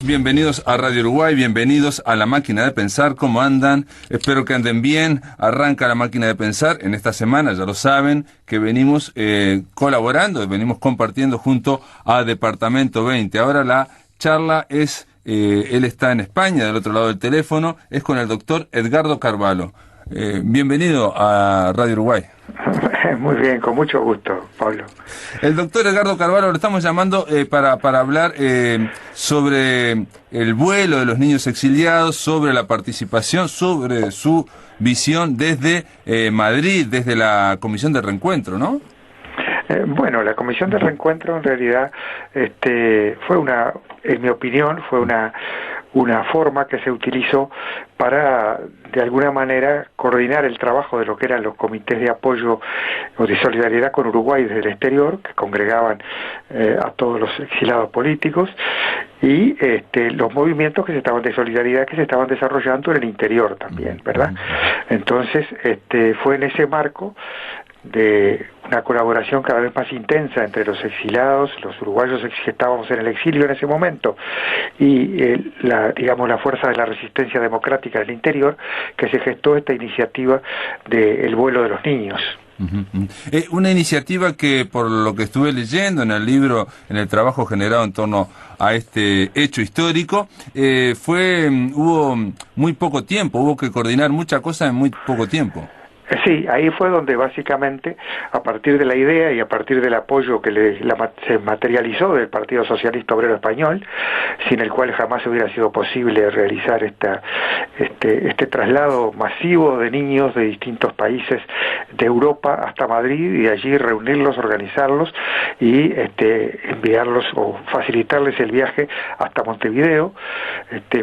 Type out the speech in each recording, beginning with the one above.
Bienvenidos a Radio Uruguay, bienvenidos a La Máquina de Pensar. ¿Cómo andan? Espero que anden bien. Arranca La Máquina de Pensar. En esta semana, ya lo saben, que venimos colaborando, venimos compartiendo junto a Departamento 20. Ahora la charla es, él está en España, del otro lado del teléfono, es con el doctor Edgardo Carvalho. Bienvenido a Radio Uruguay. Muy bien, con mucho gusto, Pablo. El doctor Edgardo Carvalho lo estamos llamando para hablar sobre el vuelo de los niños exiliados, sobre la participación, sobre su visión desde Madrid, desde la Comisión de Reencuentro, ¿no? Bueno, la Comisión de Reencuentro en realidad en mi opinión, fue una forma que se utilizó para, de alguna manera, coordinar el trabajo de lo que eran los comités de apoyo o de solidaridad con Uruguay desde el exterior, que congregaban a todos los exilados políticos, y los movimientos de solidaridad que se estaban desarrollando en el interior también, ¿verdad? Entonces, fue en ese marco de una colaboración cada vez más intensa entre los exilados, los uruguayos que estábamos en el exilio en ese momento, y la fuerza de la resistencia democrática del interior, que se gestó esta iniciativa del vuelo de los niños. Una iniciativa que, por lo que estuve leyendo en el libro, en el trabajo generado en torno a este hecho histórico, hubo muy poco tiempo, hubo que coordinar muchas cosas en muy poco tiempo. Sí, ahí fue donde básicamente, a partir de la idea y a partir del apoyo que se materializó del Partido Socialista Obrero Español, sin el cual jamás hubiera sido posible realizar este traslado masivo de niños de distintos países de Europa hasta Madrid, y de allí reunirlos, organizarlos y enviarlos o facilitarles el viaje hasta Montevideo.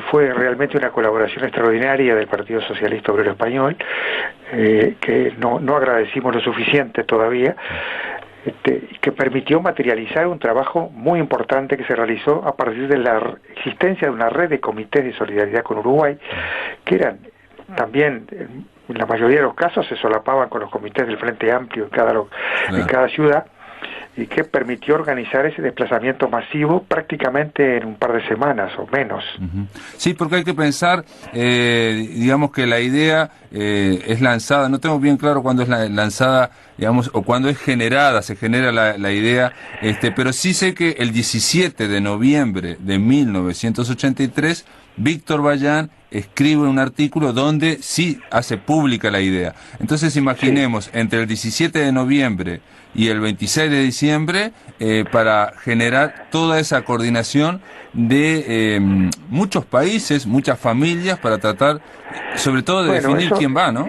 Fue realmente una colaboración extraordinaria del Partido Socialista Obrero Español, que no agradecimos lo suficiente todavía, que permitió materializar un trabajo muy importante que se realizó a partir de la existencia de una red de comités de solidaridad con Uruguay, que eran también, en la mayoría de los casos, se solapaban con los comités del Frente Amplio en cada ciudad, y que permitió organizar ese desplazamiento masivo prácticamente en un par de semanas o menos. Sí, porque hay que pensar, digamos que la idea es lanzada, no tengo bien claro cuándo es lanzada, digamos, o cuándo es generada, se genera la idea, pero sí sé que el 17 de noviembre de 1983, Víctor Bayán escribe un artículo donde sí hace pública la idea. Entonces imaginemos, entre el 17 de noviembre y el 26 de diciembre, para generar toda esa coordinación de muchos países, muchas familias, para tratar, sobre todo, de definir quién va, ¿no?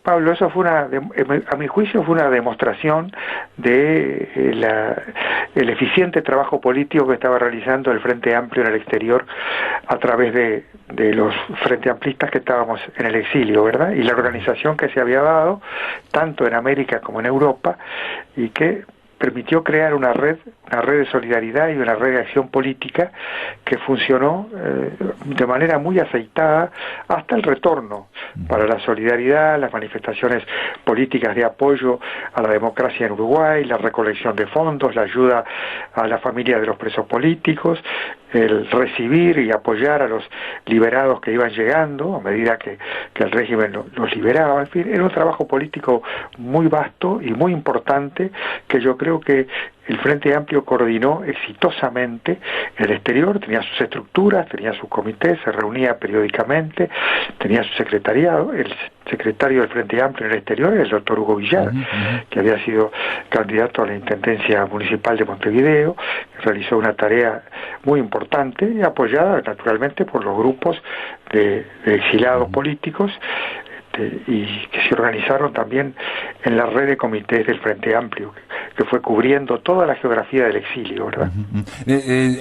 Pablo, eso fue a mi juicio fue una demostración de el eficiente trabajo político que estaba realizando el Frente Amplio en el exterior a través de los Frente Amplistas que estábamos en el exilio, ¿verdad? Y la organización que se había dado, tanto en América como en Europa, y que permitió crear una red de solidaridad y una red de acción política que funcionó de manera muy aceitada hasta el retorno para la solidaridad, las manifestaciones políticas de apoyo a la democracia en Uruguay, la recolección de fondos, la ayuda a la familia de los presos políticos, el recibir y apoyar a los liberados que iban llegando a medida que el régimen los liberaba. En fin, era un trabajo político muy vasto y muy importante, que yo creo que el Frente Amplio coordinó exitosamente en el exterior. Tenía sus estructuras, tenía sus comités, se reunía periódicamente, tenía su secretariado. El secretario del Frente Amplio en el exterior era el doctor Hugo Villar, que había sido candidato a la Intendencia Municipal de Montevideo, que realizó una tarea muy importante y apoyada naturalmente por los grupos de exilados políticos, y que se organizaron también en la red de comités del Frente Amplio, que fue cubriendo toda la geografía del exilio, ¿verdad?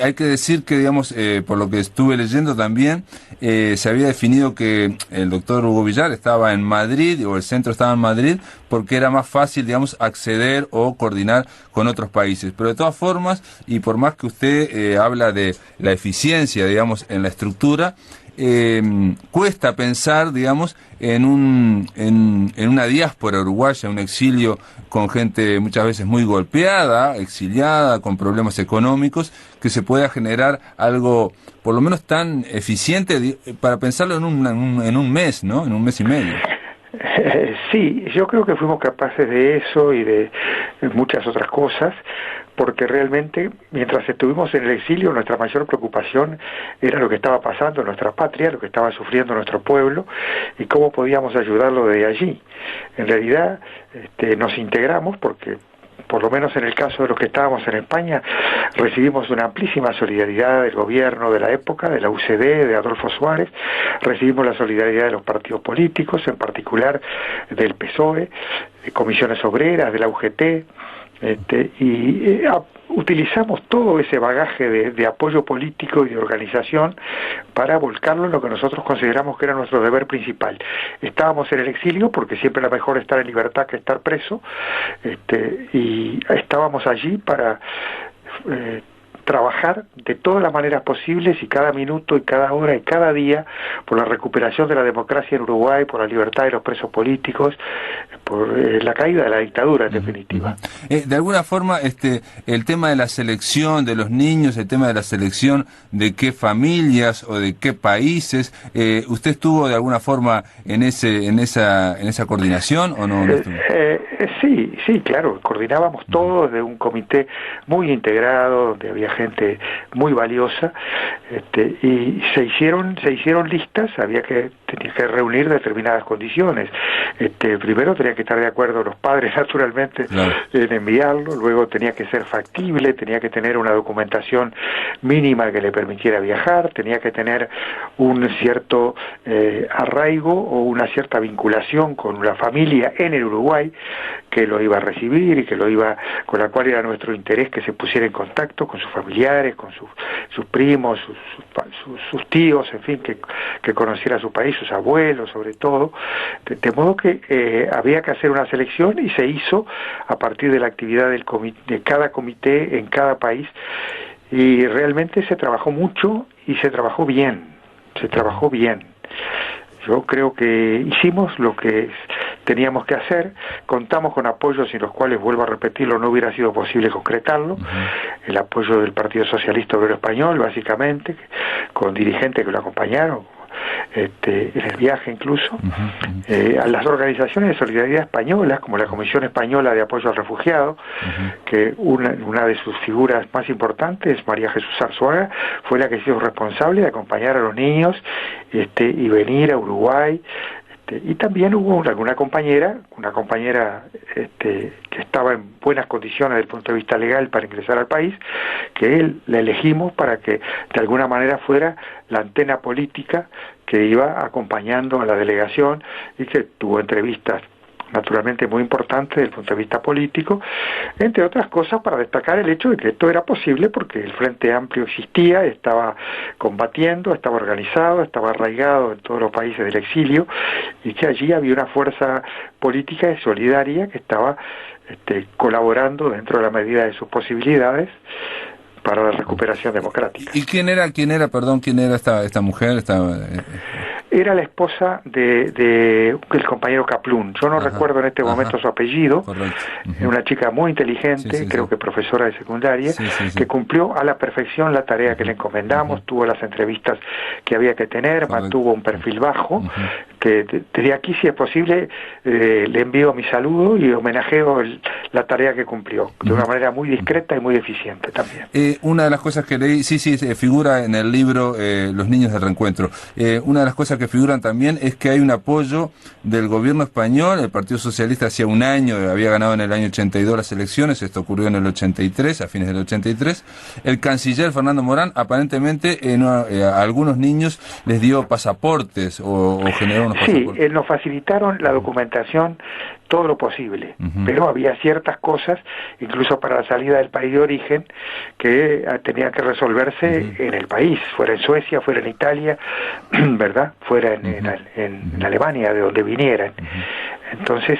Hay que decir que, digamos, por lo que estuve leyendo también, se había definido que el doctor Hugo Villar estaba en Madrid, o el centro estaba en Madrid, porque era más fácil, digamos, acceder o coordinar con otros países. Pero de todas formas, y por más que usted habla de la eficiencia, digamos, en la estructura, cuesta pensar, digamos, en una diáspora uruguaya, un exilio con gente muchas veces muy golpeada, exiliada, con problemas económicos, que se pueda generar algo por lo menos tan eficiente para pensarlo en un mes, ¿no? En un mes y medio. Sí, yo creo que fuimos capaces de eso y de muchas otras cosas, porque realmente mientras estuvimos en el exilio nuestra mayor preocupación era lo que estaba pasando en nuestra patria, lo que estaba sufriendo nuestro pueblo y cómo podíamos ayudarlo desde allí. En realidad nos integramos porque, por lo menos en el caso de los que estábamos en España, recibimos una amplísima solidaridad del gobierno de la época, de la UCD, de Adolfo Suárez, recibimos la solidaridad de los partidos políticos, en particular del PSOE, de comisiones obreras, de la UGT, utilizamos todo ese bagaje de apoyo político y de organización para volcarlo en lo que nosotros consideramos que era nuestro deber principal. Estábamos en el exilio porque siempre era mejor estar en libertad que estar preso, y estábamos allí para trabajar de todas las maneras posibles y cada minuto y cada hora y cada día por la recuperación de la democracia en Uruguay, por la libertad de los presos políticos, por la caída de la dictadura en definitiva. De alguna forma, el tema de la selección de los niños, el tema de la selección de qué familias o de qué países, ¿usted estuvo de alguna forma en esa coordinación o no estuvo? Sí, claro, coordinábamos todo desde un comité muy integrado, donde había gente muy valiosa, y se hicieron listas, tenía que reunir determinadas condiciones. Primero tenía que estar de acuerdo los padres, naturalmente, claro, en enviarlo, luego tenía que ser factible, tenía que tener una documentación mínima que le permitiera viajar, tenía que tener un cierto arraigo o una cierta vinculación con la familia en el Uruguay que lo iba a recibir y con la cual era nuestro interés que se pusiera en contacto con sus familiares, con sus primos, sus tíos, en fin, que conociera su país, sus abuelos sobre todo, de modo que había que hacer una selección y se hizo a partir de la actividad de cada comité en cada país, y realmente se trabajó mucho y se trabajó bien. Yo creo que hicimos lo que teníamos que hacer, contamos con apoyos sin los cuales, vuelvo a repetirlo, no hubiera sido posible concretarlo. El apoyo del Partido Socialista Obrero Español, básicamente, con dirigentes que lo acompañaron en el viaje incluso, a las organizaciones de solidaridad españolas, como la Comisión Española de Apoyo al Refugiado, que una de sus figuras más importantes, María Jesús Arzuaga, fue la que se hizo responsable de acompañar a los niños y venir a Uruguay. Y también hubo alguna compañera que estaba en buenas condiciones desde el punto de vista legal para ingresar al país, que la elegimos para que de alguna manera fuera la antena política que iba acompañando a la delegación y que tuvo entrevistas naturalmente muy importante desde el punto de vista político, entre otras cosas para destacar el hecho de que esto era posible porque el Frente Amplio existía, estaba combatiendo, estaba organizado, estaba arraigado en todos los países del exilio, y que allí había una fuerza política y solidaria que estaba colaborando dentro de la medida de sus posibilidades para la recuperación democrática. ¿Y quién era esta mujer? Era la esposa del compañero Kaplún. Yo no recuerdo en este momento su apellido. Correcto. Era una chica muy inteligente, creo que profesora de secundaria, que cumplió a la perfección la tarea que le encomendamos, tuvo las entrevistas que había que tener, mantuvo un perfil bajo, que desde aquí, si es posible, le envío mi saludo y homenajeo la tarea que cumplió, de una manera muy discreta y muy eficiente también. Una de las cosas que leí, figura en el libro Los Niños del Reencuentro, una de las cosas que figuran también es que hay un apoyo del gobierno español. El Partido Socialista hacía un año, había ganado en el año 82 las elecciones, esto ocurrió en el 83, a fines del 83. El canciller Fernando Morán aparentemente a algunos niños les dio pasaportes o generó unos pasaportes. Sí, nos facilitaron la documentación todo lo posible, pero había ciertas cosas, incluso para la salida del país de origen, que tenían que resolverse en el país, fuera en Suecia, fuera en Italia, ¿verdad? Fuera en Alemania, de donde vinieran. Entonces,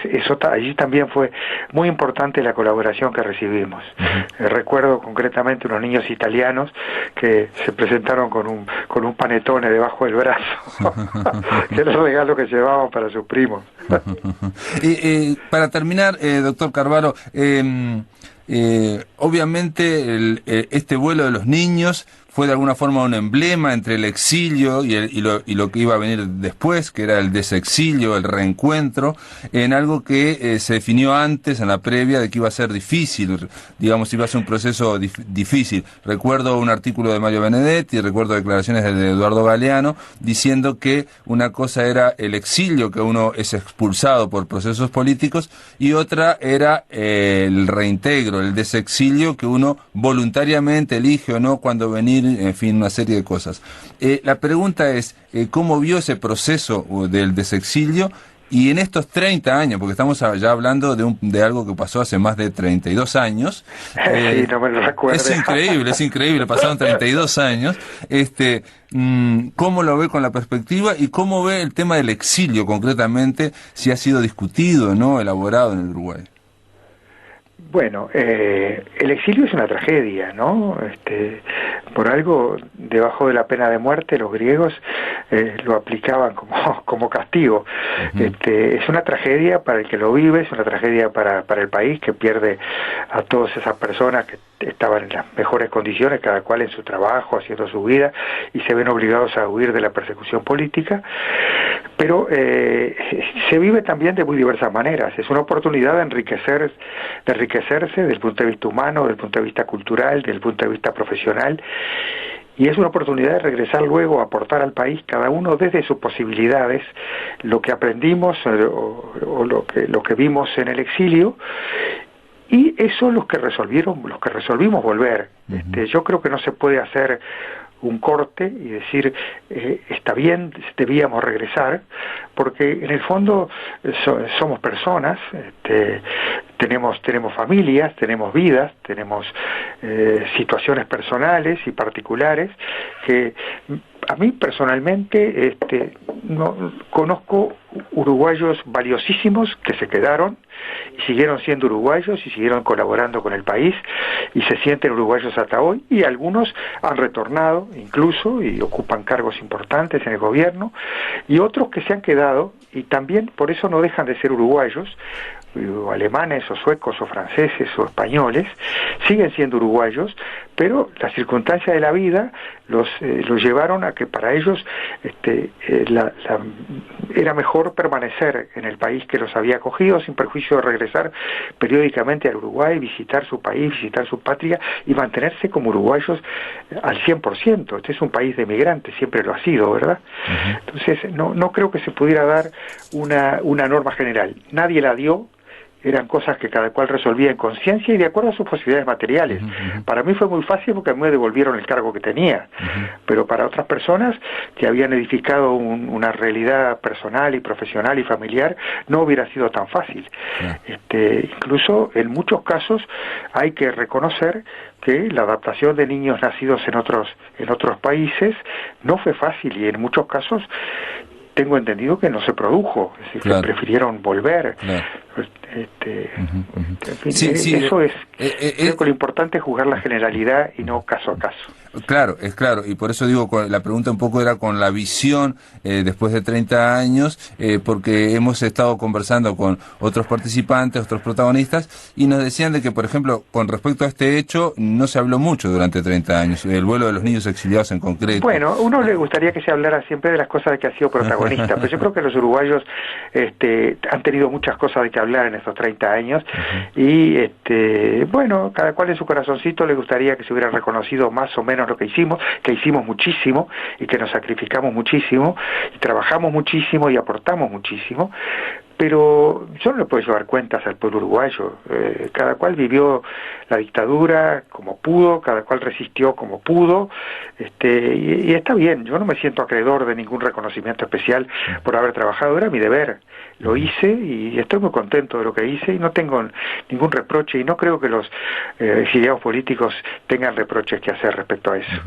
allí también fue muy importante la colaboración que recibimos. Recuerdo concretamente unos niños italianos que se presentaron con un panetone debajo del brazo, que era el regalo que llevaban para sus primos. Para terminar, doctor Carvalho, obviamente este vuelo de los niños fue de alguna forma un emblema entre el exilio y lo que iba a venir después, que era el desexilio, el reencuentro, en algo que se definió antes, en la previa, de que iba a ser difícil, digamos, iba a ser un proceso difícil. Recuerdo un artículo de Mario Benedetti, recuerdo declaraciones de Eduardo Galeano, diciendo que una cosa era el exilio, que uno es expulsado por procesos políticos, y otra era el reintegro, el desexilio, que uno voluntariamente elige o no cuando venir, en fin, una serie de cosas. La pregunta es, ¿cómo vio ese proceso del desexilio? Y en estos 30 años, porque estamos ya hablando de algo que pasó hace más de 32 años. Sí, no me lo recuerdo. Es increíble, pasaron 32 años. ¿Cómo lo ve con la perspectiva y cómo ve el tema del exilio concretamente, si ha sido discutido o no, elaborado en el Uruguay? Bueno, el exilio es una tragedia, ¿no? Por algo, debajo de la pena de muerte, los griegos lo aplicaban como castigo. Es una tragedia para el que lo vive, es una tragedia para el país, que pierde a todas esas personas que estaban en las mejores condiciones, cada cual en su trabajo, haciendo su vida, y se ven obligados a huir de la persecución política. Pero se vive también de muy diversas maneras. Es una oportunidad de enriquecerse desde el punto de vista humano, desde el punto de vista cultural, desde el punto de vista profesional, y es una oportunidad de regresar luego a aportar al país, cada uno desde sus posibilidades, lo que aprendimos o lo que vimos en el exilio. Y eso los que resolvimos volver. Yo creo que no se puede hacer un corte y decir está bien, debíamos regresar, porque en el fondo somos personas, tenemos familias, tenemos vidas, tenemos situaciones personales y particulares que a mí personalmente no conozco uruguayos valiosísimos que se quedaron y siguieron siendo uruguayos y siguieron colaborando con el país y se sienten uruguayos hasta hoy, y algunos han retornado incluso y ocupan cargos importantes en el gobierno, y otros que se han quedado y también por eso no dejan de ser uruguayos, o alemanes o suecos o franceses o españoles, siguen siendo uruguayos, pero las circunstancias de la vida los llevaron a que para ellos era mejor permanecer en el país que los había acogido, sin perjuicio de regresar periódicamente al Uruguay, visitar su país, visitar su patria y mantenerse como uruguayos al 100%. Este es un país de migrantes, siempre lo ha sido, ¿verdad? Entonces no creo que se pudiera dar una norma general. Nadie la dio. Eran cosas que cada cual resolvía en conciencia y de acuerdo a sus posibilidades materiales. Para mí fue muy fácil porque a mí me devolvieron el cargo que tenía, pero para otras personas que habían edificado una realidad personal y profesional y familiar, no hubiera sido tan fácil. Incluso en muchos casos hay que reconocer que la adaptación de niños nacidos en otros países no fue fácil, y en muchos casos tengo entendido que no se produjo, es decir, que prefirieron volver. En fin, eso es, creo que lo importante es jugar la generalidad y no caso a caso. Claro, y por eso digo, la pregunta un poco era con la visión después de 30 años, porque hemos estado conversando con otros participantes, otros protagonistas, y nos decían de que, por ejemplo, con respecto a este hecho, no se habló mucho durante 30 años, el vuelo de los niños exiliados en concreto. Bueno, a uno le gustaría que se hablara siempre de las cosas de que ha sido protagonista, pero yo creo que los uruguayos han tenido muchas cosas de que hablar en estos 30 años, y bueno, cada cual en su corazoncito le gustaría que se hubiera reconocido más o menos lo que hicimos muchísimo y que nos sacrificamos muchísimo y trabajamos muchísimo y aportamos muchísimo, pero yo no le puedo llevar cuentas al pueblo uruguayo. Cada cual vivió la dictadura como pudo, cada cual resistió como pudo, y está bien. Yo no me siento acreedor de ningún reconocimiento especial por haber trabajado, era mi deber, lo hice y estoy muy contento de lo que hice y no tengo ningún reproche, y no creo que los exiliados políticos tengan reproches que hacer respecto a eso.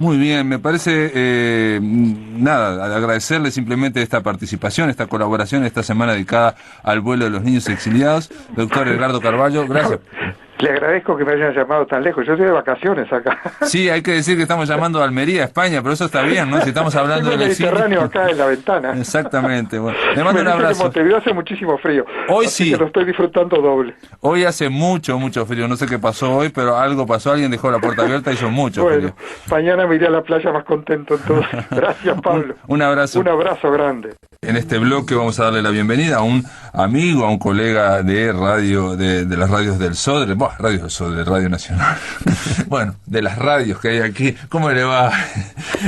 Muy bien, me parece agradecerle simplemente esta participación, esta colaboración esta semana de dedicada al vuelo de los niños exiliados. Doctor Edgardo Carballo, gracias. Le agradezco que me hayan llamado tan lejos. Yo estoy de vacaciones acá. Sí, hay que decir que estamos llamando a Almería, España, pero eso está bien, ¿no? Si estamos hablando del Mediterráneo acá en la ventana. Exactamente. Bueno, le mando un abrazo. En Montevideo hace muchísimo frío. Hoy así sí. que lo estoy disfrutando doble. Hoy hace mucho frío. No sé qué pasó hoy, pero algo pasó. Alguien dejó la puerta abierta y hizo mucho frío. Mañana me iré a la playa más contento entonces. Gracias, Pablo. Un abrazo. Un abrazo grande. En este bloque vamos a darle la bienvenida a un amigo, a un colega de radio, de las radios del Sodre, radios del Sodre, Radio Nacional. Bueno, de las radios que hay aquí. ¿Cómo le va,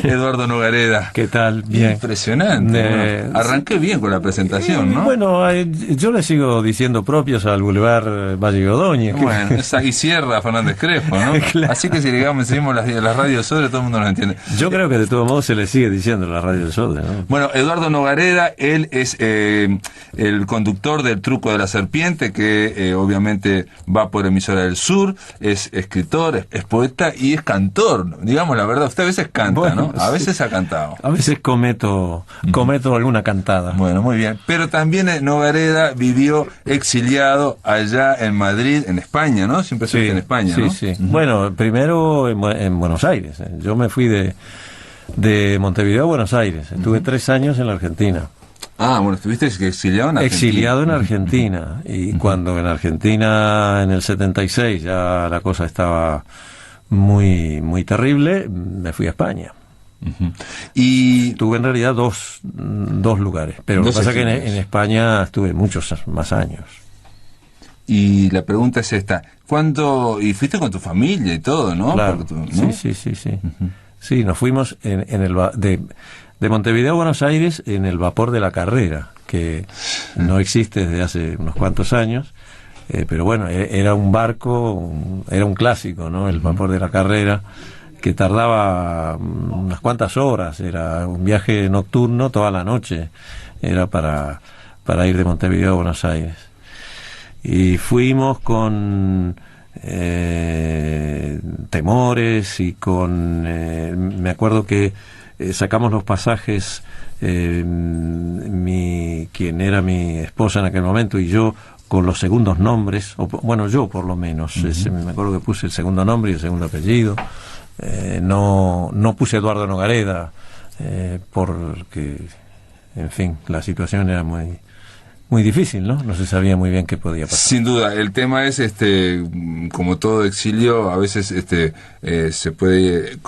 Eduardo Nogareda? ¿Qué tal? Bien. Impresionante. Bueno, arranqué bien con la presentación, ¿no? Bueno, yo le sigo diciendo propios al Boulevard Valle Godóñez. Bueno, y Sierra Fernández Crespo, ¿no? Claro. Así que si decimos las radios del Sodre, todo el mundo nos entiende. Yo creo que de todos modos se le sigue diciendo la radio del Sodre, ¿no? Bueno, Eduardo Nogareda, él es el conductor del Truco de la Serpiente, que obviamente va por Emisora del Sur, es escritor, es poeta y es cantor. Digamos la verdad, usted a veces canta, bueno, ¿no? A veces ha cantado. A veces cometo alguna cantada. Bueno, muy bien. Pero también Nogareda vivió exiliado allá en Madrid, en España, ¿no? Siempre estuviste en España, ¿no? Sí. Bueno, primero en Buenos Aires. Yo me fui de Montevideo a Buenos Aires. Estuve 3 años en la Argentina. Ah, bueno, estuviste exiliado en Argentina. Exiliado en Argentina. Y cuando en Argentina, en el 76, ya la cosa estaba muy terrible, me fui a España. Y tuve en realidad dos lugares. Pero lo que pasa es que en España estuve muchos más años. Y la pregunta es esta: ¿cuándo? Y fuiste con tu familia y todo, ¿no? Claro. ¿no? Sí. Sí, nos fuimos de Montevideo a Buenos Aires en el vapor de la Carrera, que no existe desde hace unos cuantos años, pero bueno, era un barco, era un clásico, ¿no? El vapor de la Carrera, que tardaba unas cuantas horas, era un viaje nocturno toda la noche, era para ir de Montevideo a Buenos Aires. Y fuimos con temores y con... me acuerdo que sacamos los pasajes, quien era mi esposa en aquel momento y yo, con los segundos nombres, yo por lo menos, me acuerdo que puse el segundo nombre y el segundo apellido, no puse Eduardo Nogareda, porque, en fin, la situación era muy difícil, ¿no? No se sabía muy bien qué podía pasar. Sin duda, el tema es, como todo exilio, a veces se puede...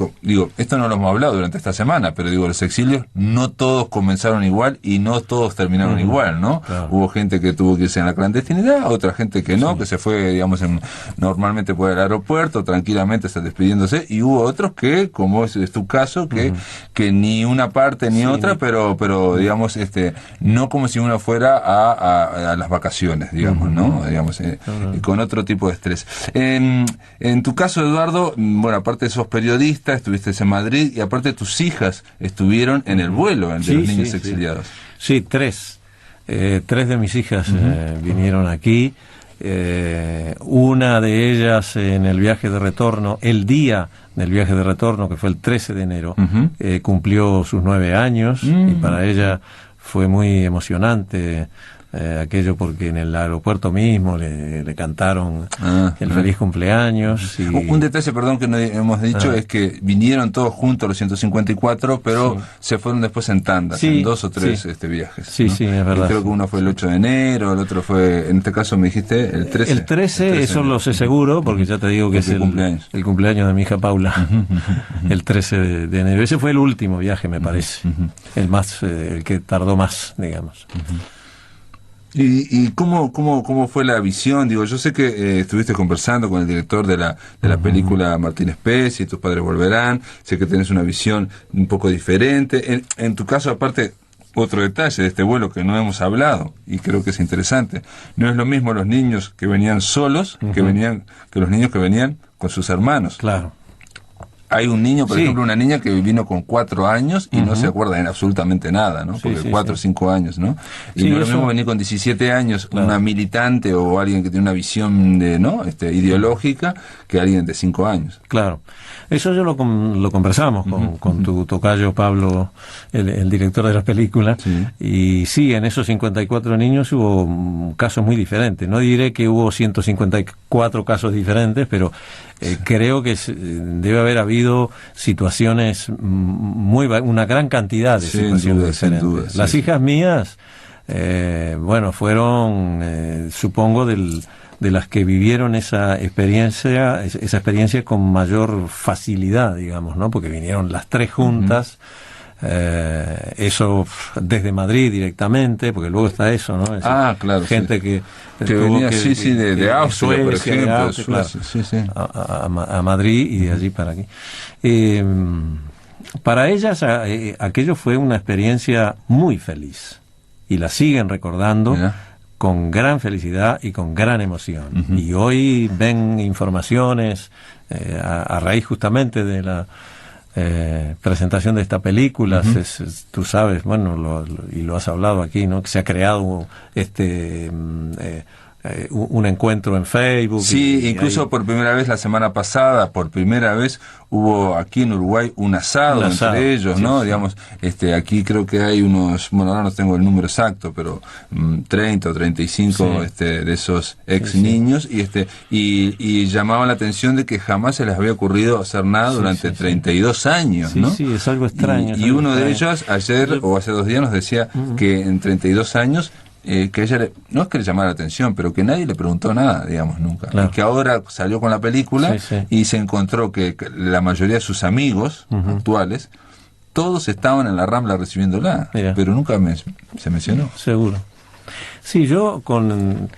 esto no lo hemos hablado durante esta semana, pero los exilios no todos comenzaron igual y no todos terminaron igual, ¿no? Claro. Hubo gente que tuvo que irse en la clandestinidad, otra gente que no, que se fue, digamos, normalmente por el aeropuerto, tranquilamente, está despidiéndose, y hubo otros que, como es tu caso, que ni una parte ni otra, pero digamos, no como si uno fuera a las vacaciones, digamos, ¿no? Digamos, con otro tipo de estrés. En tu caso, Eduardo, bueno, aparte sos periodista, estuviste en Madrid y aparte tus hijas estuvieron en el vuelo de los niños exiliados. Sí, 3. 3 de mis hijas vinieron aquí. Una de ellas en el viaje de retorno, el día del viaje de retorno, que fue el 13 de enero, cumplió sus 9 años y para ella fue muy emocionante aquello, porque en el aeropuerto mismo le cantaron el feliz cumpleaños. Un detalle, perdón, que no hemos dicho, es que vinieron todos juntos los 154, pero se fueron después en tandas, en 2 o 3 viajes. Sí, ¿no? Sí, es verdad. Y creo que uno fue el 8 de enero, el otro fue, en este caso me dijiste, el 13. El 13, eso lo sé seguro, porque ya te digo que es el cumpleaños de mi hija Paula, el 13 de enero. Ese fue el último viaje, me parece, el que tardó más, digamos. ¿Y cómo fue la visión? Yo sé que estuviste conversando con el director de la película Martín Spezia y Tus padres volverán, sé que tenés una visión un poco diferente. En tu caso, aparte, otro detalle de este vuelo que no hemos hablado y creo que es interesante, no es lo mismo los niños que venían solos que los niños que venían con sus hermanos. Claro. Hay un niño, por ejemplo, una niña que vino con 4 años y no se acuerda de absolutamente nada, ¿no? Porque 4 o 5 años, ¿no? Y no es lo mismo venir con 17 años, una militante o alguien que tiene una visión ideológica, que alguien de 5 años. Claro. Eso yo lo conversamos con tu tocayo Pablo, el director de la película, Sí. y sí, en esos 54 niños hubo casos muy diferentes. No diré que hubo 154 casos diferentes, pero creo que debe haber habido situaciones una gran cantidad de situaciones diferentes. Sin duda, Las sí. hijas mías, bueno, fueron, supongo, de las que vivieron esa experiencia con mayor facilidad, digamos, ¿no? Porque vinieron las tres juntas, eso desde Madrid directamente, porque luego está eso, ¿no? Claro. Gente sí. que que tuvo venía, de Austria, por Suecia, ejemplo. de Austria, claro, Sí. a Madrid y de allí para aquí. Para ellas aquello fue una experiencia muy feliz y la siguen recordando. Mira. Con gran felicidad y con gran emoción. Uh-huh. Y hoy ven informaciones a raíz justamente de la presentación de esta película. Uh-huh. Tú sabes, bueno, y lo has hablado aquí, ¿no? Que se ha creado un encuentro en Facebook. Sí, incluso por primera vez la semana pasada, por primera vez hubo aquí en Uruguay un asado entre ellos, ¿no? Sí. Digamos, aquí creo que hay unos, bueno, ahora no tengo el número exacto, pero 30 o 35 de esos ex niños y llamaban la atención de que jamás se les había ocurrido hacer nada durante 32 años, ¿no? Sí, es algo extraño. Y uno de ellos ayer o hace 2 días nos decía que en 32 años que ella no es que le llamara la atención, pero que nadie le preguntó nada, digamos, nunca. Claro. Y que ahora salió con la película y se encontró que la mayoría de sus amigos actuales, todos estaban en la Rambla recibiéndola, pero nunca se mencionó. Seguro. Sí, yo con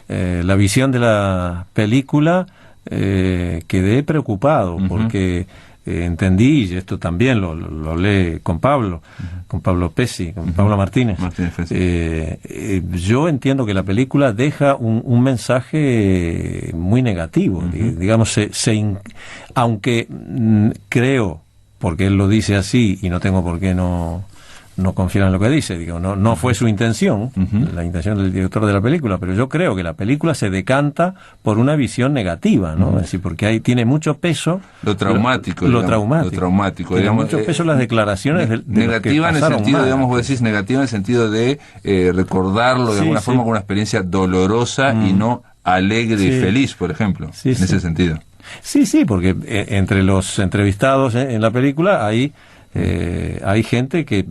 la visión de la película quedé preocupado porque entendí, y esto también lo hablé con Pablo Pesci, con Pablo Martínez. Yo entiendo que la película deja un mensaje muy negativo, digamos, aunque creo, porque él lo dice así y no tengo por qué no confiar en lo que dice, digo, no fue su intención, la intención del director de la película, pero yo creo que la película se decanta por una visión negativa, ¿no? Es decir, porque tiene mucho peso lo traumático, tiene digamos, mucho peso las declaraciones de negativa en el sentido, digamos, vos decís negativa en el sentido de recordarlo de alguna forma como una experiencia dolorosa y no alegre y feliz, por ejemplo, en ese sentido. Sí, porque entre los entrevistados en la película hay gente que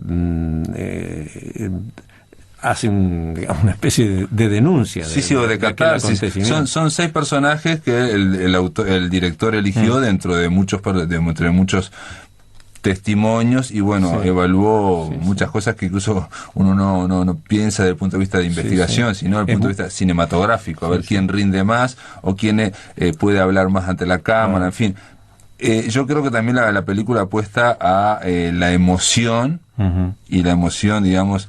hace una especie de denuncia. O de catarsis. Son 6 personajes que el director eligió dentro de muchos testimonios y evaluó muchas cosas que incluso uno no piensa desde el punto de vista de investigación, sino desde el punto de vista cinematográfico, a ver quién rinde más o quién puede hablar más ante la cámara, en fin. Yo creo que también la película apuesta a la emoción y la emoción, digamos,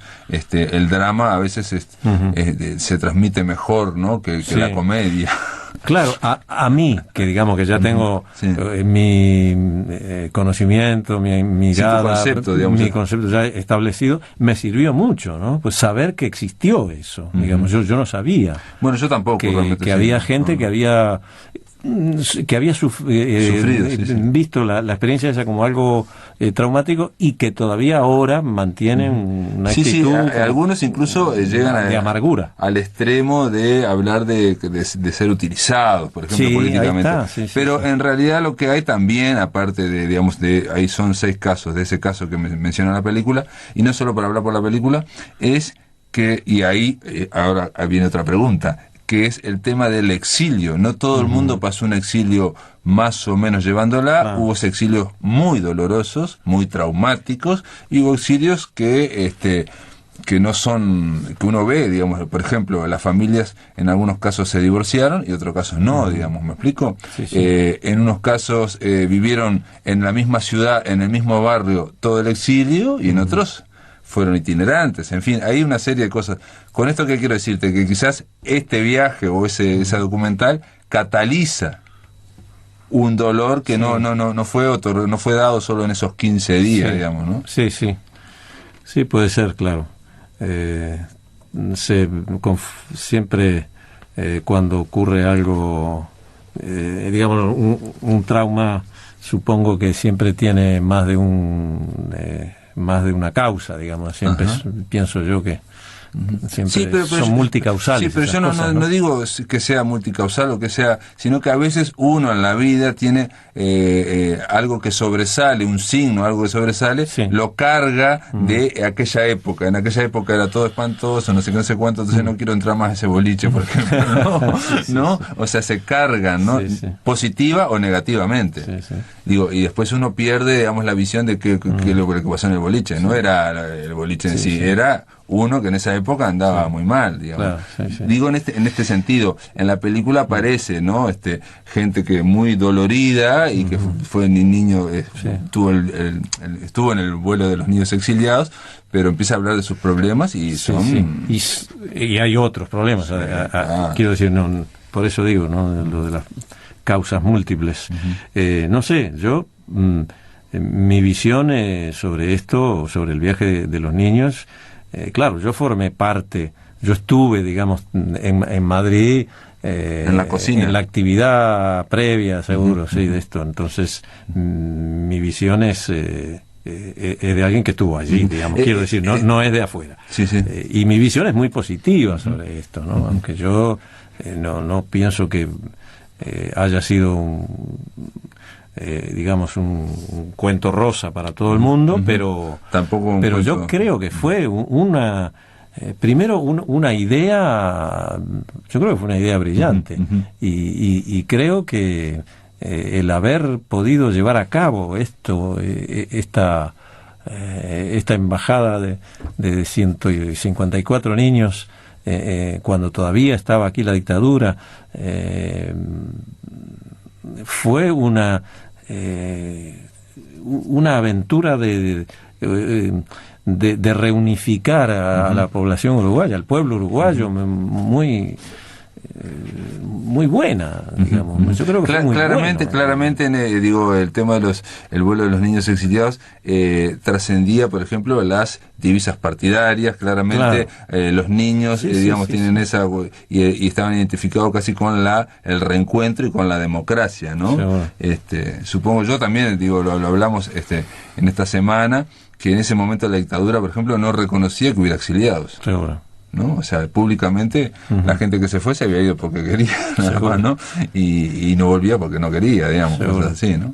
el drama a veces se transmite mejor, ¿no? que la comedia. Claro, a mí, que digamos que ya tengo mi conocimiento, mi mirada, mi concepto ya establecido, me sirvió mucho, ¿no? Pues saber que existió eso, digamos, yo no sabía. Bueno, yo tampoco. Que había gente que había sufrido, visto la experiencia esa como algo traumático y que todavía ahora mantienen una actitud algunos incluso llegan de amargura al extremo de hablar de ser utilizados, por ejemplo, políticamente. Pero en realidad lo que hay también, aparte de ahí son 6 casos, de ese caso que menciona la película, y no solo para hablar por la película, es que, y ahí ahora viene otra pregunta, que es el tema del exilio. No todo el mundo pasó un exilio más o menos llevándola, hubo exilios muy dolorosos, muy traumáticos, y hubo exilios que no son, que uno ve, digamos, por ejemplo, las familias en algunos casos se divorciaron y en otros casos no, digamos, ¿me explico? En unos casos vivieron en la misma ciudad, en el mismo barrio, todo el exilio, y en otros fueron itinerantes, en fin, hay una serie de cosas. Con esto, ¿qué quiero decirte? Que quizás este viaje o ese documental cataliza un dolor que no fue dado solo en esos 15 días, digamos, ¿no? Sí, puede ser, claro. Siempre cuando ocurre algo, digamos, un trauma supongo que siempre tiene más de una causa, digamos. Siempre pienso yo que siempre son multicausales. Sí, pero yo no digo que sea multicausal o que sea, sino que a veces uno en la vida tiene algo que sobresale, un signo, algo que sobresale, lo carga de aquella época. En aquella época era todo espantoso, no sé qué, no sé cuánto, entonces no quiero entrar más a ese boliche, por ejemplo, ¿no? O sea, se cargan, ¿no? Positiva o negativamente. Digo, y después uno pierde, digamos, la visión de que lo que pasó en el boliche. No era el boliche en sí, era uno que en esa época andaba muy mal, digamos. Digo en este sentido, en la película aparece, ¿no? Gente que muy dolorida y que fue niño, estuvo en el vuelo de los niños exiliados, pero empieza a hablar de sus problemas y son... Y hay otros problemas, quiero decir, no, por eso digo, ¿no? Lo de las causas múltiples. No sé, yo... mi visión sobre esto, sobre el viaje de los niños, claro, yo formé parte, yo estuve, digamos, en Madrid, en la cocina, en la actividad previa, seguro, de esto. Entonces, mi visión es de alguien que estuvo allí, digamos, quiero decir, no es de afuera. Y mi visión es muy positiva sobre esto, ¿no? Aunque yo no pienso que haya sido digamos un cuento rosa para todo el mundo, pero yo creo que fue primero una idea, yo creo que fue una idea brillante, y creo que el haber podido llevar a cabo esta embajada de 154 niños cuando todavía estaba aquí la dictadura, fue una aventura de reunificar a la población uruguaya, al pueblo uruguayo, muy buena, digamos. Yo creo que fue muy claramente, digo, el tema de el vuelo de los niños exiliados trascendía, por ejemplo, las divisas partidarias. Claramente, los niños, tienen esa y estaban identificados casi con el reencuentro y con la democracia, ¿no? Supongo yo también, digo, lo hablamos en esta semana, que en ese momento la dictadura, por ejemplo, no reconocía que hubiera exiliados. Seguro. ¿No? O sea, públicamente la gente que se fue se había ido porque quería, nada más, ¿no? Y no volvía porque no quería, digamos, cosas así, ¿no?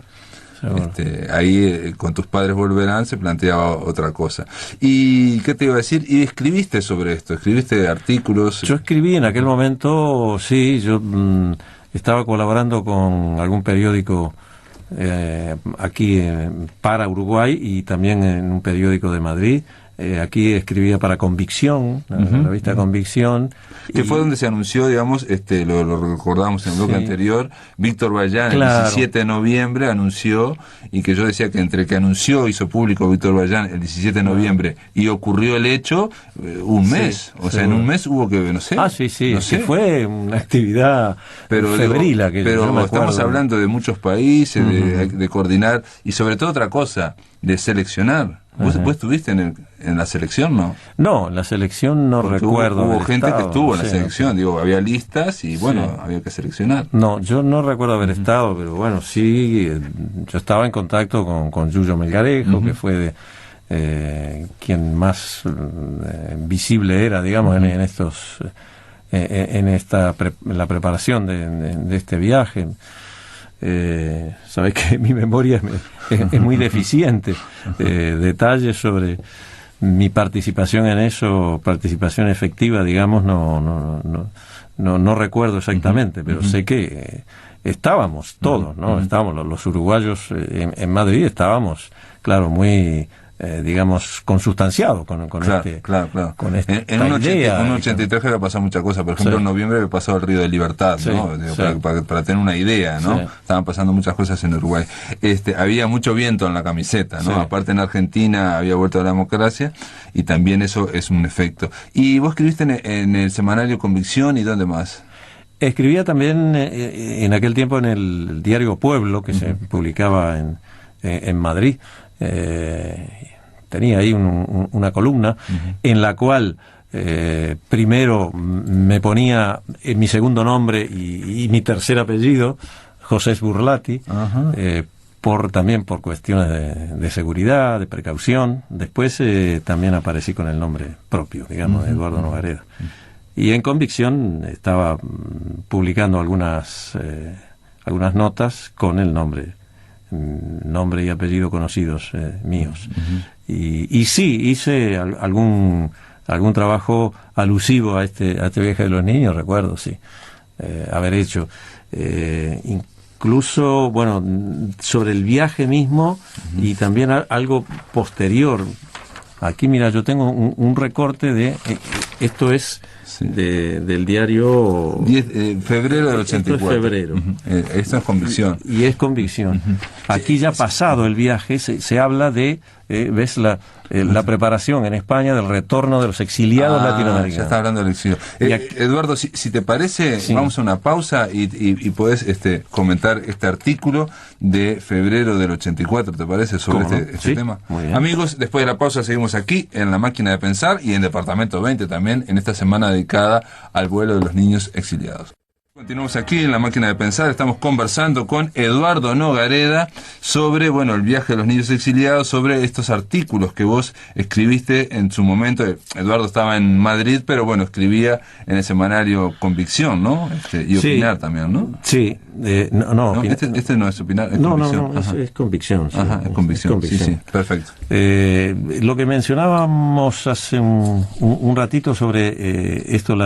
Ahí con tus padres volverán se planteaba otra cosa. ¿Y qué te iba a decir? ¿Y escribiste sobre esto? ¿Escribiste artículos? Yo escribí en aquel momento, yo estaba colaborando con algún periódico aquí para Uruguay y también en un periódico de Madrid. Aquí escribía para Convicción, la revista Convicción. Que fue donde se anunció, digamos, lo recordamos en el bloque anterior, Víctor Bayán, el 17 de noviembre anunció, y que yo decía que entre que anunció, hizo público Víctor Bayán el 17 de noviembre y ocurrió el hecho, un mes. En un mes hubo que, no sé. Que fue una actividad febril. Pero estamos hablando de muchos países, de coordinar, y sobre todo otra cosa, de seleccionar. ¿Vos estuviste en la selección, no? No, en la selección no recuerdo. Hubo gente que estuvo en la selección, había listas y había que seleccionar. No, yo no recuerdo haber estado, pero bueno, sí, yo estaba en contacto con Yuyo Melgarejo, que fue quien más visible era, digamos, en estos, en la preparación de este viaje. Sabéis que mi memoria es muy deficiente. Detalles sobre mi participación en eso, participación efectiva, digamos, no recuerdo exactamente, pero sé que estábamos todos, ¿no? Estábamos los uruguayos en Madrid, estábamos, claro, muy digamos, consustanciado con con esta en un idea. En un 83 había pasado muchas cosas. Por ejemplo, en noviembre había pasado el Río de Libertad, ¿no? Para tener una idea, ¿no? Estaban pasando muchas cosas en Uruguay. Había mucho viento en la camiseta, ¿no? Aparte, en Argentina había vuelto a la democracia y también eso es un efecto. ¿Y vos escribiste en el semanario Convicción y dónde más? Escribía también en aquel tiempo en el diario Pueblo, que se publicaba en Madrid. Tenía ahí una columna en la cual primero me ponía mi segundo nombre y mi tercer apellido, José Sburlati, también por cuestiones de seguridad, de precaución. Después también aparecí con el nombre propio, digamos, de Eduardo Nogareda. Y en Convicción estaba publicando algunas notas con el nombre y apellido conocidos míos. Y sí, hice algún trabajo alusivo a este viaje de los niños, recuerdo, sí, haber hecho. Incluso, bueno, sobre el viaje mismo y también algo posterior. Aquí, mira, yo tengo un recorte de... esto es del diario... febrero del 84. Esto es febrero. Esto es Convicción. Y es Convicción. Aquí ya pasado el viaje se habla de... ¿ves la preparación en España del retorno de los exiliados latinoamericanos? Ya está hablando del exilio. Eduardo, si te parece, vamos a una pausa y podés comentar este artículo de febrero del 84, ¿te parece? Sobre este tema. Amigos, después de la pausa seguimos aquí en La Máquina de Pensar y en Departamento 20 también, en esta semana dedicada al vuelo de los niños exiliados. Continuamos aquí en La Máquina de Pensar, estamos conversando con Eduardo Nogareda sobre, bueno, el viaje de los niños exiliados, sobre estos artículos que vos escribiste en su momento. Eduardo estaba en Madrid, pero bueno, escribía en el semanario Convicción, ¿no? Y Opinar también, ¿no? Sí, no, este no es Opinar, es Convicción. Es Convicción. Sí. Ajá, es Convicción, sí, perfecto. Lo que mencionábamos hace un ratito sobre esto,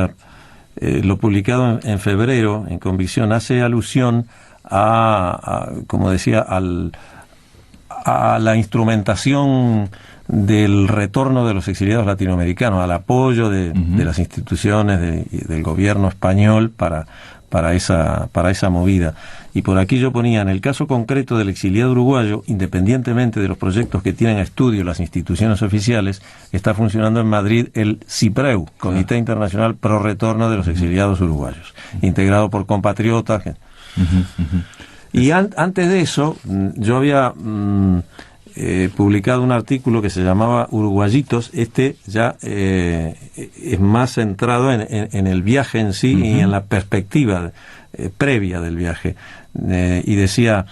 lo publicado en febrero en Convicción, hace alusión a como decía, a la instrumentación del retorno de los exiliados latinoamericanos, al apoyo de las instituciones del gobierno español para esa movida. Y por aquí yo ponía, en el caso concreto del exiliado uruguayo, independientemente de los proyectos que tienen a estudio las instituciones oficiales, está funcionando en Madrid el CIPREU, Comité Internacional Pro Retorno de los Exiliados Uruguayos, integrado por compatriotas. Y antes de eso, yo había publicado un artículo que se llamaba Uruguayitos. Ya es más centrado en el viaje en sí y en la perspectiva previa del viaje. Y decía: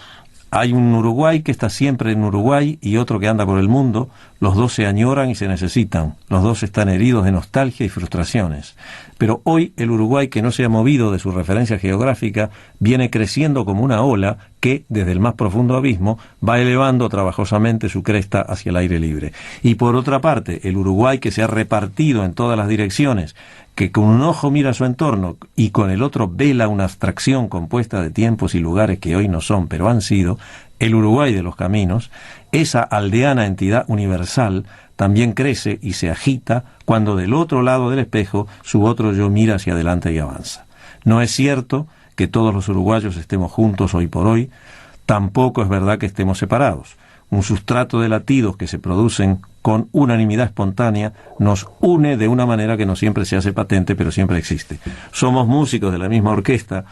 hay un Uruguay que está siempre en Uruguay y otro que anda por el mundo. Los dos se añoran y se necesitan. Los dos están heridos de nostalgia y frustraciones. Pero hoy el Uruguay, que no se ha movido de su referencia geográfica, viene creciendo como una ola que, desde el más profundo abismo, va elevando trabajosamente su cresta hacia el aire libre. Y por otra parte, el Uruguay, que se ha repartido en todas las direcciones, que con un ojo mira su entorno y con el otro vela una abstracción compuesta de tiempos y lugares que hoy no son, pero han sido, el Uruguay de los caminos, esa aldeana entidad universal, también crece y se agita cuando del otro lado del espejo su otro yo mira hacia adelante y avanza. No es cierto que todos los uruguayos estemos juntos hoy por hoy, tampoco es verdad que estemos separados. Un sustrato de latidos que se producen con unanimidad espontánea nos une de una manera que no siempre se hace patente, pero siempre existe. Somos músicos de la misma orquesta,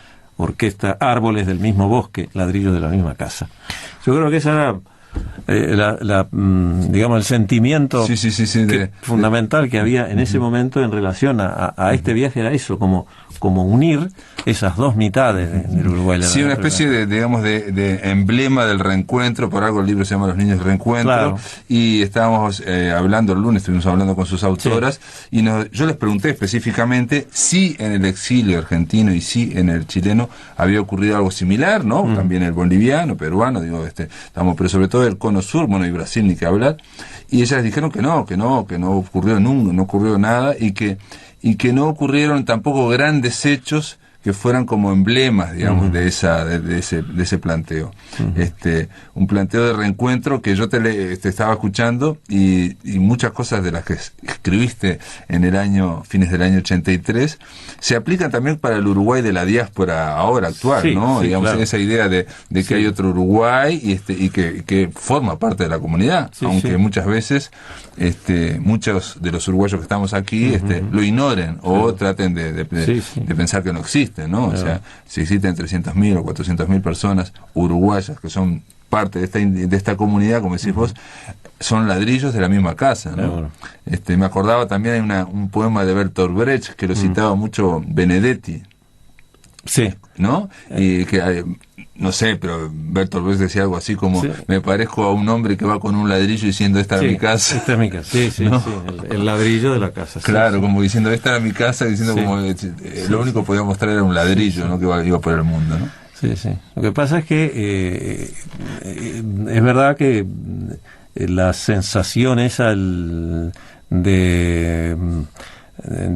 árboles del mismo bosque, ladrillos de la misma casa. Yo creo que esa era digamos, el sentimiento fundamental que había en ese momento en relación a este viaje. Era eso, como unir esas dos mitades del Uruguay. Sí, una especie de emblema del reencuentro. Por algo el libro se llama Los Niños del Reencuentro. Claro. Y estábamos hablando el lunes, estuvimos hablando con sus autoras, y yo les pregunté específicamente si en el exilio argentino y si en el chileno había ocurrido algo similar, ¿no? También el boliviano, peruano, pero sobre todo el cono sur, bueno, y Brasil ni que hablar. Y ellas dijeron que no ocurrió no ocurrió nada, y que no ocurrieron tampoco grandes hechos que fueran como emblemas, digamos, de ese planteo. Un planteo de reencuentro que yo te estaba escuchando, y muchas cosas de las que escribiste en fines del año 83, se aplican también para el Uruguay de la diáspora ahora actual, ¿no? Digamos, claro. Esa idea de que hay otro Uruguay y que forma parte de la comunidad, aunque muchas veces muchos de los uruguayos que estamos aquí lo ignoren o traten de pensar que no existe, ¿no? O sea, si existen 300.000 o 400.000 personas uruguayas que son parte de esta comunidad, como decís vos, son ladrillos de la misma casa, ¿no? Me acordaba también, hay un poema de Bertolt Brecht que lo citaba mucho Benedetti, Sí. ¿No? Y que, no sé, pero Bertolt Brecht decía algo así como, sí, me parezco a un hombre que va con un ladrillo diciendo, esta sí, era mi casa. esta es mi casa, sí, sí, ¿No? sí, el ladrillo de la casa. Claro, sí, como diciendo, esta era mi casa, diciendo sí, como, lo único que podía mostrar era un ladrillo, sí, ¿no? Que iba por el mundo, ¿no? sí, sí. Lo que pasa es que es verdad que la sensación esa de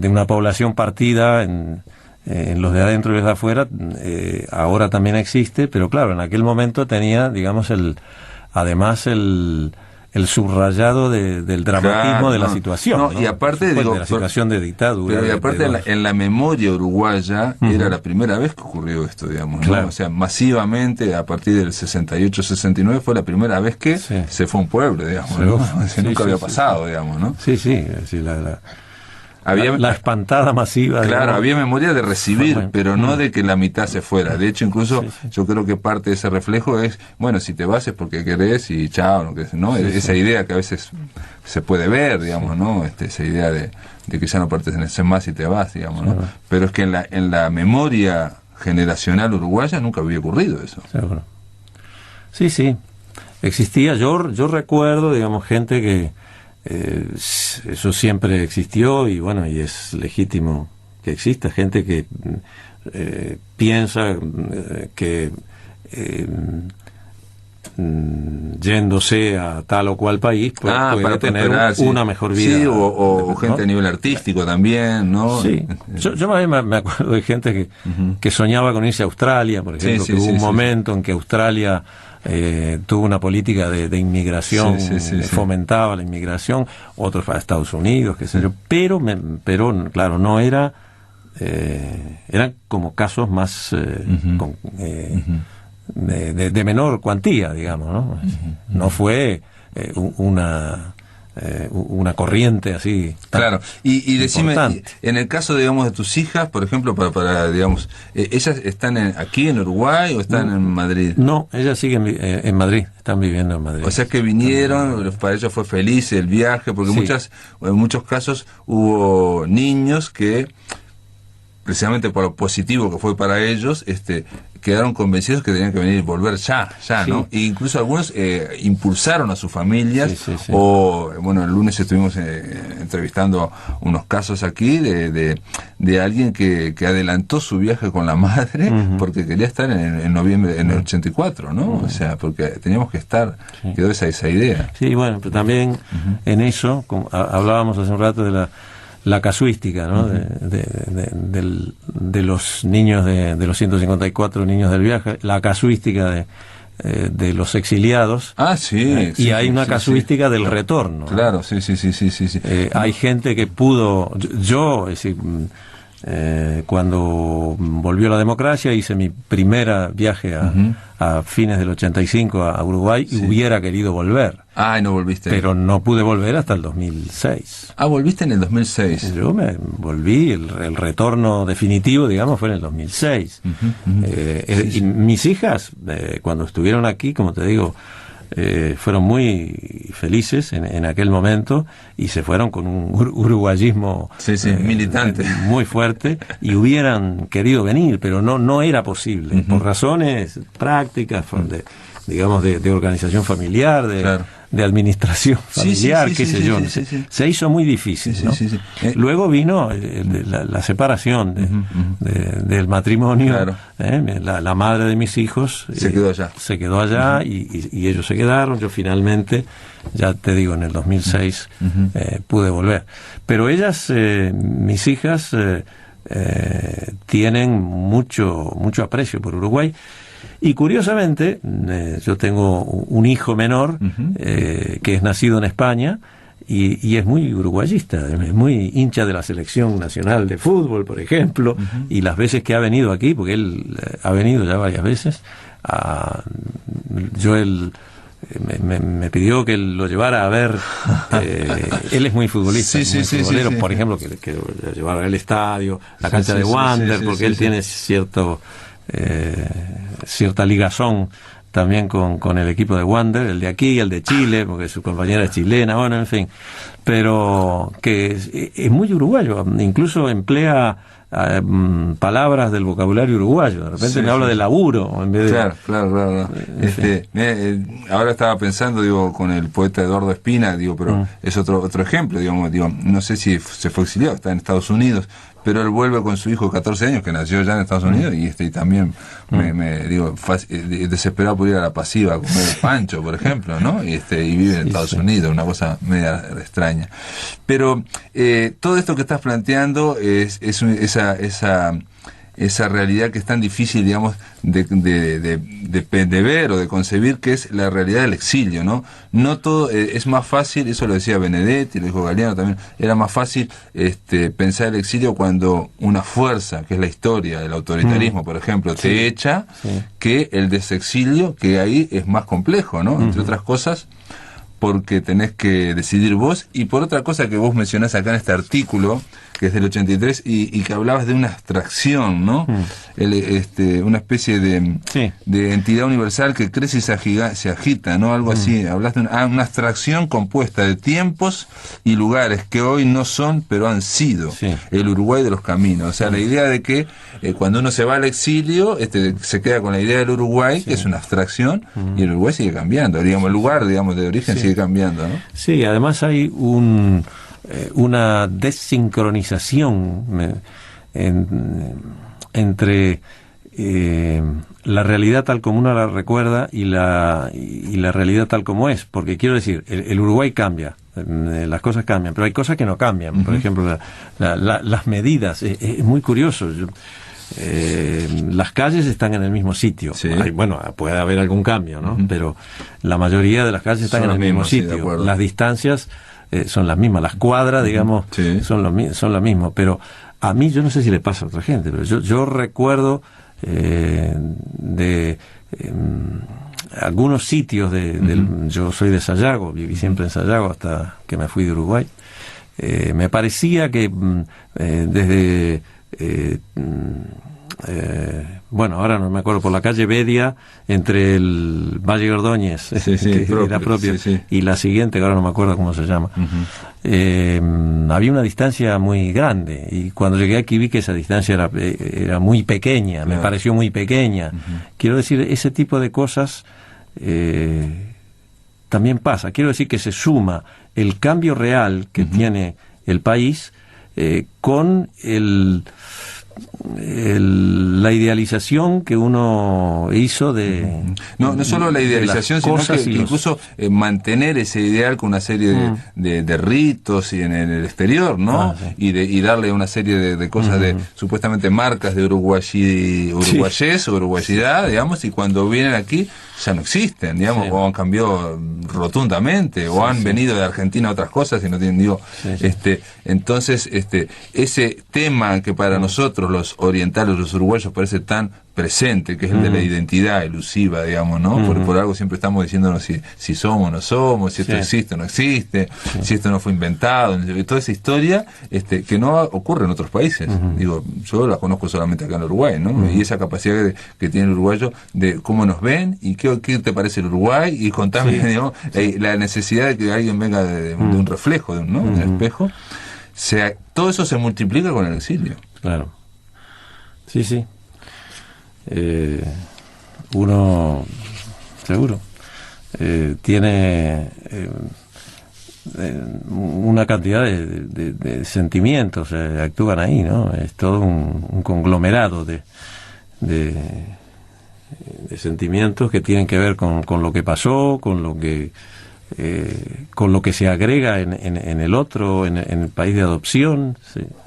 una población partida en los de adentro y los de afuera, ahora también existe, pero claro, en aquel momento tenía, digamos, además el subrayado del dramatismo, claro, de la situación. No, y aparte, de la situación de dictadura. Pero y aparte en la memoria uruguaya era la primera vez que ocurrió esto, digamos, ¿no? Claro. O sea, masivamente a partir del 68-69 fue la primera vez que se fue un pueblo, digamos, Sí, ¿no? sí, Nunca había pasado, sí. digamos, ¿no? Sí, sí, sí, la espantada masiva. Claro, digamos, había memoria de recibir, bueno, pero no de que la mitad se fuera. De hecho, incluso sí. yo creo que parte de ese reflejo es, bueno, si te vas es porque querés y chao, ¿no? Esa idea que a veces se puede ver, digamos, ¿no? Esa idea de que ya no perteneces más y te vas, digamos, ¿no? Seguro. Pero es que en la memoria generacional uruguaya nunca había ocurrido eso. Seguro. Sí, sí. Existía, yo recuerdo, digamos, gente que eso siempre existió y bueno, y es legítimo que exista gente que piensa que yéndose a tal o cual país pues, puede tener una mejor vida. Sí, o gente a nivel artístico también, ¿no? Sí. Yo me acuerdo de gente que soñaba con irse a Australia, por ejemplo, que hubo un momento en que Australia tuvo una política de inmigración, fomentaba la inmigración, otros para Estados Unidos, qué sé yo, pero claro, no era, eran como casos más de menor cuantía, digamos, ¿no? No fue una corriente así. Claro, y decime, importante. En el caso, digamos, de tus hijas, por ejemplo, para digamos, ¿ellas están aquí en Uruguay o están en Madrid? No, ellas siguen en Madrid, están viviendo en Madrid. O sea que vinieron, para ellos fue feliz el viaje, porque en muchos casos hubo niños que, precisamente por lo positivo que fue para ellos, quedaron convencidos que tenían que venir y volver ya, ¿no? E incluso algunos impulsaron a sus familias, o, bueno, el lunes estuvimos entrevistando unos casos aquí de alguien que adelantó su viaje con la madre porque quería estar en noviembre, en el 84, ¿no? O sea, porque teníamos que estar, quedó esa idea. Sí, bueno, pero también en eso, como hablábamos hace un rato de la casuística, ¿no? De los niños de los 154 niños del viaje, la casuística de los exiliados. Y hay una casuística del retorno. Claro, sí. Hay gente que pudo, yo, es decir, cuando volvió la democracia hice mi primera viaje a fines del 85 a Uruguay y hubiera querido volver. Ah, y no volviste. Pero no pude volver hasta el 2006. Ah, volviste en el 2006. Yo me volví, el retorno definitivo, digamos, fue en el 2006. Y mis hijas, cuando estuvieron aquí, como te digo, fueron muy felices en aquel momento y se fueron con un uruguayismo militante muy fuerte y hubieran querido venir, pero no era posible, por razones prácticas, digamos, de organización familiar, de administración familiar, qué sé yo. Se hizo muy difícil, ¿no? Luego vino la separación del matrimonio. Claro. La madre de mis hijos se quedó allá y ellos se quedaron. Yo finalmente, ya te digo, en el 2006 pude volver. Pero ellas, mis hijas, tienen mucho aprecio por Uruguay. Y curiosamente, yo tengo un hijo menor que es nacido en España y es muy uruguayista, es muy hincha de la selección nacional de fútbol, por ejemplo, y las veces que ha venido aquí, porque él ha venido ya varias veces, me pidió que lo llevara a ver, él es muy futbolista, muy futbolero, por ejemplo, que lo llevara al estadio, la cancha de Wander, porque él tiene cierta ligazón también con el equipo de Wander, el de aquí, el de Chile, porque su compañera es chilena, bueno, en fin, pero que es muy uruguayo, incluso emplea palabras del vocabulario uruguayo. De repente me habla de laburo en vez de... Claro. Ahora estaba pensando, digo, con el poeta Eduardo Espina, digo, pero es otro ejemplo, digamos, no sé si se fue exiliado, está en Estados Unidos, pero él vuelve con su hijo de 14 años, que nació ya en Estados Unidos, y también desesperado por ir a la pasiva a comer pancho, por ejemplo, ¿no? Y vive en Estados Unidos, una cosa media extraña. Pero todo esto que estás planteando es esa realidad que es tan difícil, digamos, de ver o de concebir, que es la realidad del exilio, ¿no? No todo es más fácil, eso lo decía Benedetti, lo dijo Galeano también, era más fácil pensar el exilio cuando una fuerza, que es la historia, el autoritarismo, por ejemplo, te echa, que el desexilio, que ahí es más complejo, ¿no? Entre otras cosas, porque tenés que decidir vos, y por otra cosa que vos mencionás acá en este artículo, que es del 83, y que hablabas de una abstracción, ¿no? Una especie de entidad universal que crece y se agita, ¿no? Algo así. Hablaste de una abstracción compuesta de tiempos y lugares que hoy no son, pero han sido. El Uruguay de los caminos. O sea, la idea de que cuando uno se va al exilio, se queda con la idea del Uruguay, que es una abstracción, y el Uruguay sigue cambiando. Digamos, el lugar, digamos, de origen sigue cambiando, ¿no? Sí, además hay una desincronización entre la realidad tal como uno la recuerda y la realidad tal como es, porque quiero decir, el Uruguay cambia, las cosas cambian, pero hay cosas que no cambian. Por ejemplo, las medidas, es muy curioso. Las calles están en el mismo sitio. Bueno, puede haber algún cambio, ¿no? Pero la mayoría de las calles están en el mismo sitio. Las distancias son las mismas, las cuadras, digamos, son las mismas, pero a mí, yo no sé si le pasa a otra gente, pero yo recuerdo de algunos sitios yo soy de Sayago, viví siempre en Sayago hasta que me fui de Uruguay. Me parecía que desde bueno, ahora no me acuerdo, por la calle Bedia, entre el Valle Ordóñez, que era propio, y la siguiente, que ahora no me acuerdo cómo se llama, había una distancia muy grande, y cuando llegué aquí vi que esa distancia era muy pequeña, me pareció muy pequeña. Quiero decir, ese tipo de cosas también pasa. Quiero decir que se suma el cambio real que tiene el país con la idealización que uno hizo de... No solo la idealización, sino que incluso mantener ese ideal con una serie de ritos y en el exterior, ¿no? Y darle una serie de cosas, de supuestamente marcas de uruguayés o uruguayidad, digamos, y cuando vienen aquí ya no existen, digamos, o han cambiado rotundamente, o han venido de Argentina otras cosas y no tienen, entonces, ese tema que para nosotros los orientales, los uruguayos, parece tan presente, que es el de la identidad elusiva, digamos, ¿no? Por algo siempre estamos diciéndonos si somos o no somos, si esto existe o no existe, si esto no fue inventado, toda esa historia que no ocurre en otros países. Digo, yo la conozco solamente acá en Uruguay, ¿no? Y esa capacidad que tiene el uruguayo de cómo nos ven y qué te parece el Uruguay, y contame, digamos, la necesidad de que alguien venga de un reflejo, de un espejo. Todo eso se multiplica con el exilio. Claro. Sí. Uno, seguro, tiene una cantidad de sentimientos, actúan ahí, ¿no? Es todo un conglomerado de sentimientos que tienen que ver con lo que pasó, con lo que se agrega en el otro, en el país de adopción.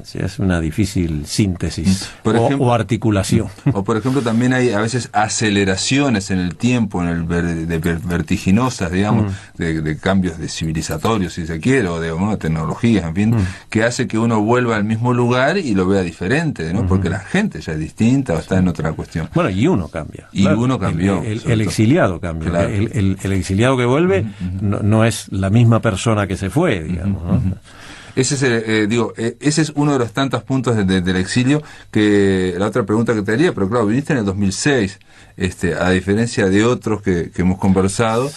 Se hace una difícil síntesis o articulación. O por ejemplo también hay a veces aceleraciones en el tiempo, vertiginosas, digamos, de cambios de civilizatorios, si se quiere, o de tecnologías, en fin, que hace que uno vuelva al mismo lugar y lo vea diferente, ¿no? Porque la gente ya es distinta o está en otra cuestión. Bueno, y uno cambia. Y uno cambió. El exiliado cambia. Claro. El exiliado que vuelve no es la misma persona que se fue, digamos, ¿no? Ese es uno de los tantos puntos del exilio. Que la otra pregunta que te haría, pero claro, viniste en el 2006, a diferencia de otros que hemos conversado.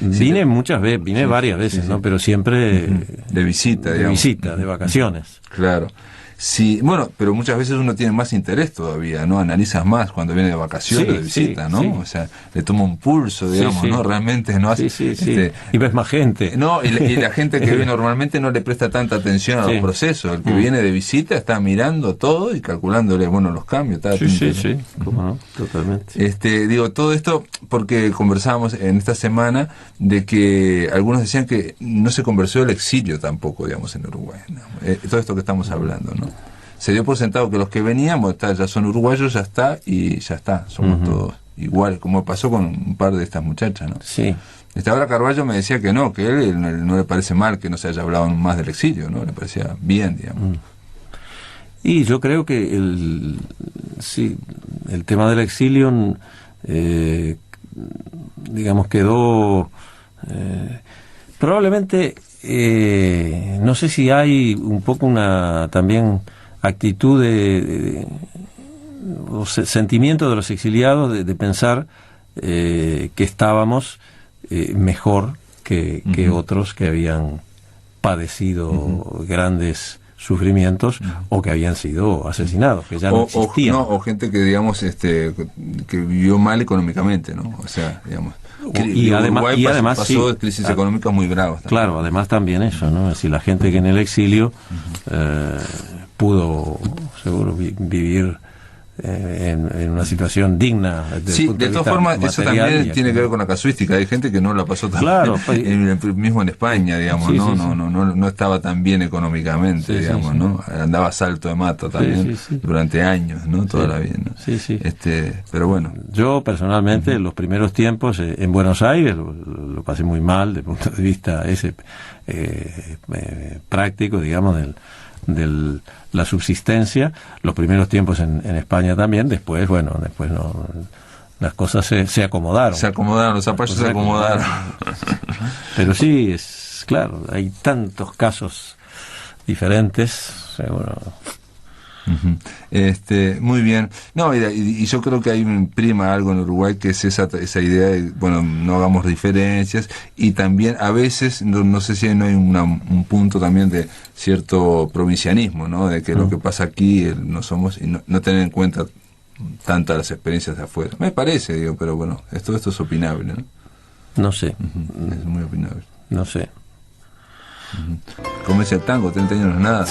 Vine muchas veces, varias veces, ¿no? Pero siempre de visita, digamos. De vacaciones. Claro. Sí, bueno, pero muchas veces uno tiene más interés todavía, ¿no? Analizas más cuando viene de vacaciones, de visita, ¿no? O sea, le toma un pulso, digamos, ¿no? Realmente no hace... Y ves más gente. No, y la gente que viene normalmente no le presta tanta atención a los procesos. El que viene de visita está mirando todo y calculándole, bueno, los cambios. Sí, cómo no, totalmente. Digo, todo esto porque conversábamos en esta semana de que algunos decían que no se conversó el exilio tampoco, digamos, en Uruguay, ¿no? Todo esto que estamos hablando, ¿no? Se dio por sentado que los que veníamos ya son uruguayos, ya está, y ya está, somos todos iguales, como pasó con un par de estas muchachas, ¿no? Sí. Ahora Carballo me decía que no, que él no le parece mal que no se haya hablado más del exilio, ¿no? Le parecía bien, digamos. Y yo creo que el tema del exilio, digamos, quedó probablemente, no sé si hay un poco una también actitud o sentimiento de los exiliados de pensar que estábamos mejor que otros que habían padecido grandes sufrimientos o que habían sido asesinados, que ya no existían. O gente que, digamos, que vivió mal económicamente, ¿no? O sea, digamos... Y además pasó crisis económicas muy bravas también. Claro, además también eso, ¿no? Es decir, la gente que en el exilio pudo, seguro, vivir en una situación digna. Sí, de todas formas, eso también tiene que ver con la casuística. Hay gente que no la pasó tan bien, mismo en España, digamos, no estaba tan bien económicamente, digamos, ¿no? Andaba salto de mata también durante años, ¿no? Toda la vida, ¿no? Pero bueno. Yo, personalmente, los primeros tiempos en Buenos Aires lo pasé muy mal, desde el punto de vista práctico, digamos, de la subsistencia. Los primeros tiempos en España también, después no, las cosas se acomodaron. Los zapallos se acomodaron. Pero sí, es claro, hay tantos casos diferentes, seguro. Muy bien. No, y yo creo que hay prima algo en Uruguay que es esa idea de, bueno, no hagamos diferencias, y también a veces, no sé si no hay un punto también de cierto provincianismo, ¿no? De que lo que pasa aquí no somos, y no tener en cuenta tantas las experiencias de afuera. Me parece, pero bueno, esto es opinable, ¿no? No sé. Es muy opinable. No sé. Como dice el tango, 30 años no es nada.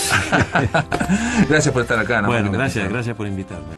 Gracias por estar acá, ¿no? Bueno, gracias por invitarme.